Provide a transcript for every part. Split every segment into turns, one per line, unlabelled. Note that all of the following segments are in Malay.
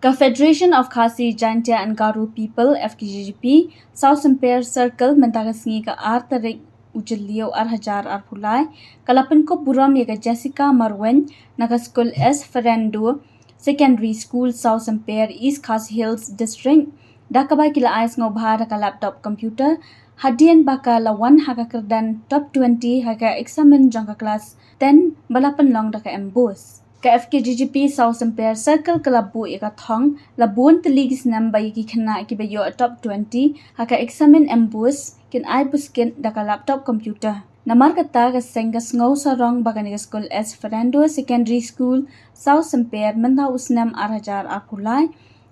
Ka Federation of Khasi Jaintia and Garo People FKGP South Empire Circle mentagasngi ka artarik ujilio arhajar arpulai kalapan ko buram yaga Jessica Marwen naga school S Ferrando Secondary School South Empire East Khasi Hills District dakabai kila ais ngobhar ka laptop computer hadian baka lawan haka kerdan top 20 haka examen jangka kelas 10 balapan long daka embus ka FKGP South Empire Circle kalabu ika thong labun teligis namba yiki khana ki bayo top 20 haka examen embus kin ai buskin daka laptop computer namar kata ka sengas ngau sarong bagani school S Fernando Secondary School South Empire manda usnam arhajar akulai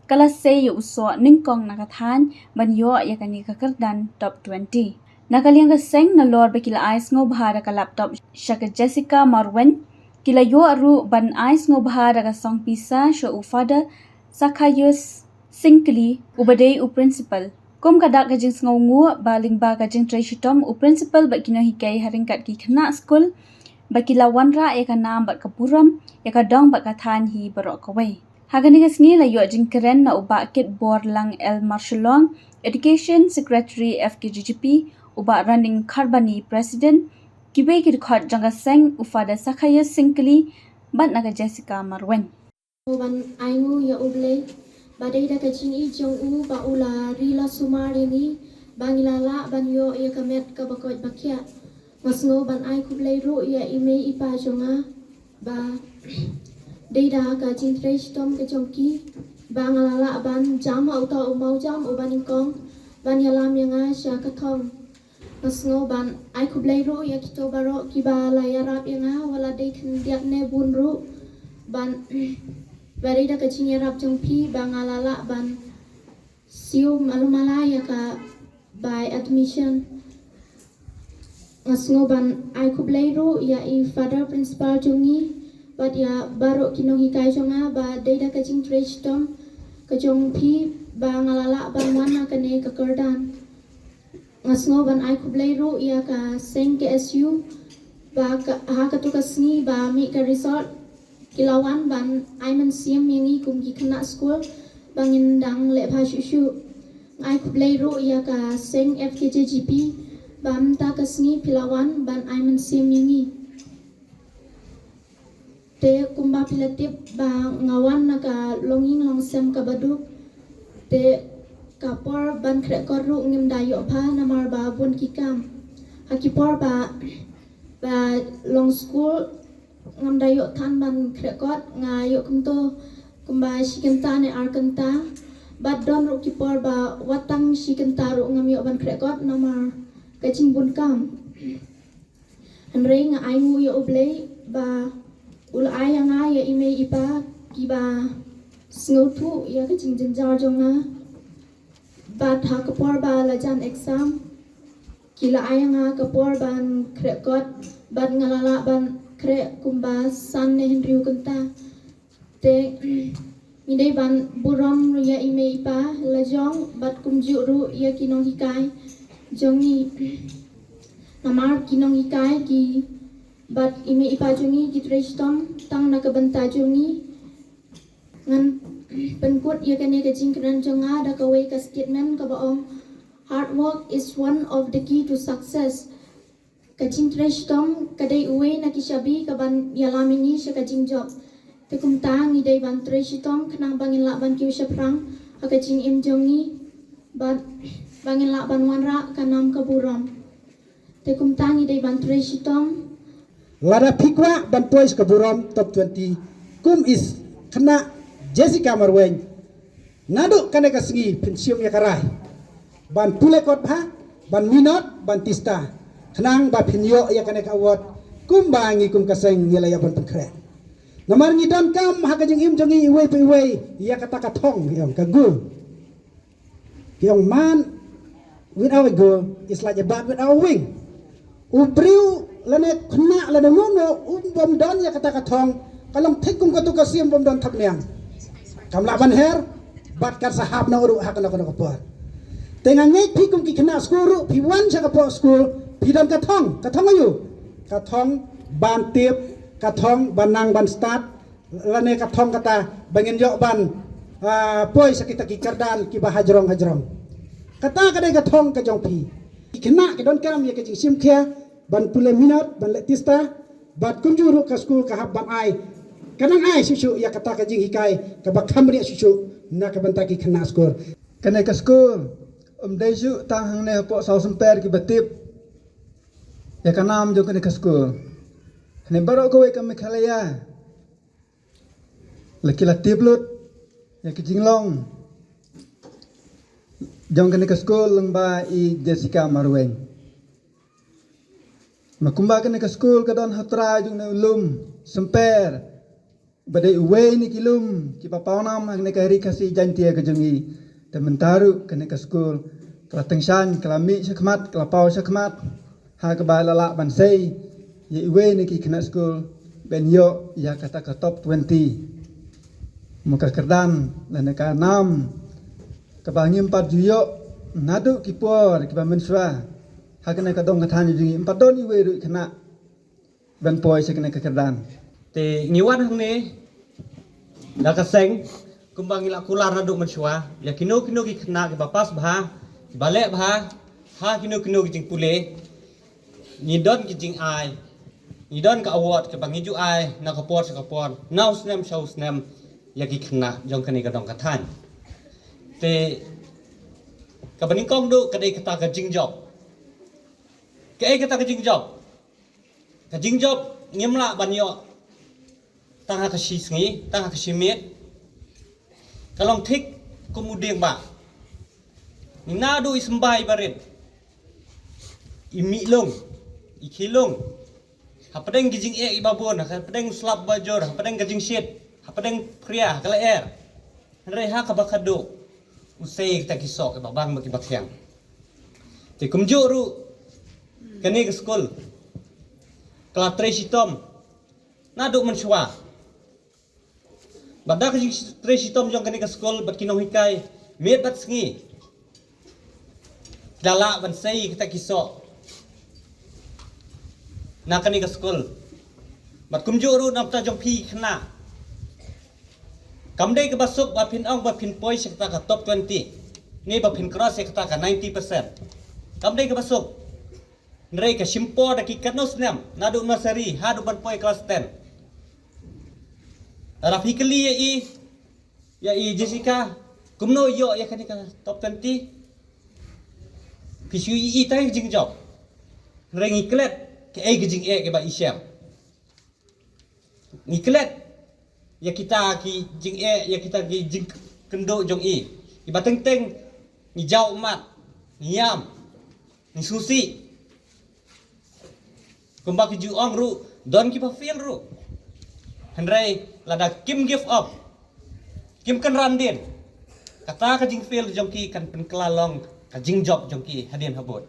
kala say uso ningkong nakathan banyo yakani kakardan top 20 nakaliang ka seng na lord bakila ais ngo bhara ka laptop shaka Jessica Marwen kila yo aru ban ais ngo bhara ka song pisa sho ufada sakayus singkli ubadei u principal kom kadak ka jing ngo ngu baling ba ka jing treshitom u principal bakino hikai haringkat ki khna school bakila wanra eka nam bat kapuram eka dong bat kathan hi barok kawai Hagani kasngi la yo jing keren na uba kit board lang El Marshalong Education Secretary FKGP uba running Karbani President kibe kit khot janga seng ufada sakaya singkli bat naga Jessica Marwen
Ban aingu ya uble badai da kajing I jong u ba ula rila sumari ni bangilala ban yo ya kamet ka bakot bakya masngo ban ai kublai ru ya ime ipa jonga ba Deda ka cintre tom ke jongki bangalala ban jam auto umau jam uban ingkong ban yalam yanga sya kathong nasngo ban ai kublai ru ya kito baro kiba layarap yanga wala de khndiak ne bun ru ban bari da ka cinyarap jongpi bangalala ban siu malumala ya ka by admission nasngo ban ai kublai ru ya I father principal jongi Bat ya baru kinong hikai jonga ba data kajing trace tom kajong pi ba ngalala ba mana kane kakerdan ngasngo ban ai kublai ru ya ka seng KSU ba ha ka tu kasni ba mi ka resort kilawan ban ai man siam yangi kum ki khana school bangin dang le pha shu ai kublai ru ya ka seng FKJGP bam ta kasni pilawan ban ai man siam yangi te kumba pilatip ba ngawan naka longing longsem ka badu te kapor ban krekor ru ngim dayo pha namar ba bun kikam hakipor ba long school ngam dayo than ban krekot ngayo kumto kumba shikenta ne arkanta ba don ru kipor ba watang shikenta ru ngam yo ban krekot namar kaching bun kam anre nga ai ngu yo oblei ba ula ayang ya ime ipa kiba sngotu ya ka jingjen jar jonga bat ha kapor ba la jan exam kila ayang kapor ban krekot bat ngalala ban kre kumba san ne hendriu kenta te midai ban buram ya ime ipa la jong bat kumju ru ya kinong hikai jongi namar kinong hikai ki Bat ime ipa jungi gitres tom tang nakabanta jungi ngan penkut ya kane ka jingkran jonga da kawai ka statement ka baong hard work is one of the key to success ka jingtres tom kadai uwe na kisabi ka ban yalamini sa ka jingjob te kum tang I dai ban tres tom khnang bangin la ban kiu saprang ka jing im jongi bat bangin la ban wanra kanam ka buram te kum tang I dai ban tres tom
Lada pikwa ban toys ka buram top 20 kum is kena Jessica Marwen nadu kane ka singi pensium ya karai ban pulekot ha ban minot ban tista khnang ba pinyo ya kane ka award kum bangi kum kaseng ngila ya ban penkre namar ngidon kam ha ka jing im jongi iwe pe iwe ya kata ka thong yang ka gu yang man without a goal is like a bat without a wing ubriu lane khna lane ngono bom don ya kata kathong kalong thikum ka tu ka sim bom don thapniang kamla ban her bat kar sahab na uru hakana kana kapor tenga ngai thikum ki khna skuru pi wan sa kapor school pi don kathong ayu kathong ban tip kathong banang ban start lane kathong kata bangin yo ban poi sakita ki kardan ki bahajrong hajrong kata kadai ka thong ka jong phi kena ke don kam ye ke jing sim khia ban pule minot ban letista bat kunjuru ka school ka hab ban ai kanang ai susu ya kata ka jing hikai ka bakham ri susu na ka banta ki kena skor
kena ka school deju tang hang ne po sau semper ki batip ya kanam jo kena ka school ne baro ko we ka mekhalaya laki latip lut ya ki jinglong jong kena ka school lang ba i Jessica Marweng makumba kena ka school ka don hatra jong ne ulum semper badai uwe ni kilum ki papawnam hang ne ka ri kasi jantia ka jongi tementaru kena ka school kala tengsan kala mi sakmat kala pau sakmat ha ka ba lala ban sei ye uwe ni ki kena school ben yo ya kata ka top 20 muka kerdan lana ka 6 ka ba ngim 4 juyo nadu ki por ki ba menswa ha kena ka dong ka than ji 4 don iwe ru kena ben poi se kena ka kerdan
te ngiwan hang ne da ka seng kumbang ila kular na duk menswa ya kino ki kena ki bapas bha bale bha ha kino ki jing pule ni don ki jing ai ni don ka award ke bangi ju ai na ka por ka por now snem show snem ya ki kena jong kani ka dong ka than te ka bani kong du ka dei kata ka jing job ke ai kata ka jing job ngimla banyo tang ha ka shi sngi tang ha ka shi met kalong thik kemudian ba ni nadu ismbai barit imi long ikilong hapadeng gijing e ibabon hapadeng slap bajor hapadeng gijing shit hapadeng pria kala air re ha ka bakado usai kita kisok ke babang bagi bakyang te kumjuru kani ke school kala tresitom nadu menswa badak tresitom jong kani ke school bat kinong hikai met bat sngi dala ban sei kita kisok na kani ke school bat kumjuru napta jong phi khna kamdei ke basuk ba phin ong ba phin poi sekta ka top 20 ni ba phin cross sekta ka 90% kamdei ke basuk nrei ka simpo da ki katnos nem nadu nursery hadu ban poi class 10 Rafikali ya i Jessica kumno yo ya kani ka top 20 pisu i tai jing job rengi klet ke ai jing e ke ba isyam ni klet ya kita ki jing e ya kita ki jing kendo jong i ba teng teng ni jau mat ni yam ni susi kumba ki ju ong ru don ki pa feel ru Henry lada kim give up kim kan randin kata ka jing feel jong ki kan pen klalong ka jing job jong ki hadin habot